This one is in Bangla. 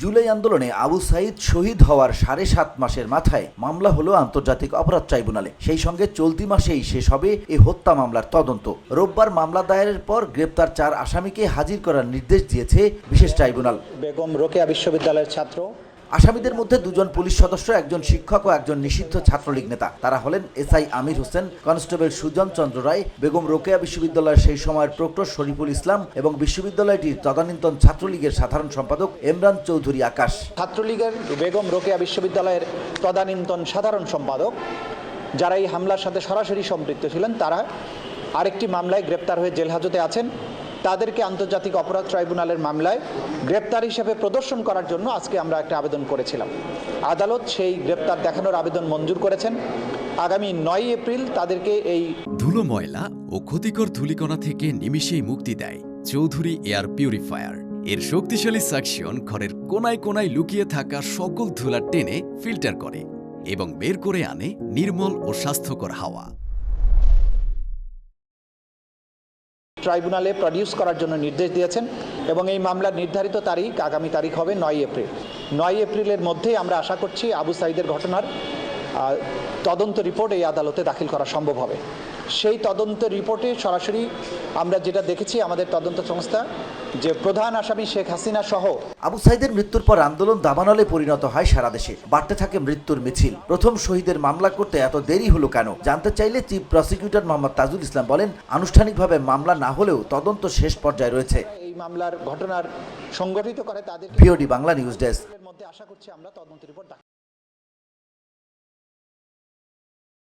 জুলাই আন্দোলনে আবু সাইদ শহীদ হওয়ার ৭.৫ মাসের মাথায় মামলা হলো আন্তর্জাতিক অপরাধ ট্রাইব্যুনালে। সেই সঙ্গে চলতি মাসেই শেষ হবে এই হত্যা মামলার তদন্ত। রোববার মামলা দায়েরের পর গ্রেপ্তার ৪ আসামিকে হাজির করার নির্দেশ দিয়েছে বিশেষ ট্রাইব্যুনাল। বেগম রোকেয়া বিশ্ববিদ্যালয়ের ছাত্র। আসামিদের মধ্যে ২ জন পুলিশ সদস্য, একজন শিক্ষক ও একজন নিষিদ্ধ ছাত্রলীগ নেতা। তারা হলেন এসআই আমির হোসেন, কনস্টেবল সুজন চন্দ্র রায়, বেগম রোকেয়া বিশ্ববিদ্যালয়ের সেই সময়ের প্রক্টর শরীফুল ইসলাম এবং বিশ্ববিদ্যালয়টির তদানীন্তন ছাত্রলীগের সাধারণ সম্পাদক এমরান চৌধুরী আকাশ। ছাত্রলীগের বেগম রোকেয়া বিশ্ববিদ্যালয়ের তদানীন্তন সাধারণ সম্পাদক, যারা এই হামলার সাথে সরাসরি সম্পৃক্ত ছিলেন, তারা আরেকটি মামলায় গ্রেপ্তার হয়ে জেলহাজতে আছেন। তাদেরকে আন্তর্জাতিক অপরাধ ট্রাইব্যুনালের মামলায় গ্রেপ্তার হিসেবে প্রদর্শন করার জন্য আজকে আমরা একটা আবেদন করেছিলাম। আদালত সেই গ্রেপ্তার দেখানোর আবেদন মঞ্জুর করেছেন। আগামী ৯ এপ্রিল তাদেরকে এই ধুলো, ময়লা ও ক্ষতিকর ধূলিকণা থেকে নিমিষেই মুক্তি দেয় চৌধুরী এয়ার পিউরিফায়ার। এর শক্তিশালী সাকশন ঘরের কোনায় কোনায় লুকিয়ে থাকা সকল ধুলা টেনে ফিল্টার করে এবং বের করে আনে নির্মল ও স্বাস্থ্যকর হাওয়া। ট্রাইব্যুনালে প্রডিউস করার জন্য নির্দেশ দিয়েছেন এবং এই মামলার নির্ধারিত তারিখ আগামী তারিখ হবে ৯ এপ্রিল। ৯ এপ্রিলের মধ্যেই আমরা আশা করছি আবু সাইদের ঘটনার তদন্ত রিপোর্ট এই আদালতে দাখিল করা সম্ভব হবে। সেই তদন্ত রিপোর্টে সরাসরি আমরা যেটা দেখেছি, আমাদের তদন্ত সংস্থা যে প্রধান আসামি শেখ হাসিনা সহ আবু সাইদের মৃত্যুর পর আন্দোলন দাবানলে পরিণত হয় সারা দেশে। বাড়তে থাকে মৃত্যুর মিছিল। প্রথম শহীদের মামলা করতে এত দেরি হলো কেন জানতে চাইলে চিফ প্রসিকিউটর মোহাম্মদ তাজুল ইসলাম বলেন, আনুষ্ঠানিকভাবে মামলা না হলেও তদন্ত শেষ পর্যায়ে রয়েছে। এই মামলার ঘটনার সংগঠিত করে তাদের ভিওডি বাংলা নিউজ ডেস্ক। মধ্যে আশা করছি আমরা তদন্ত রিপোর্ট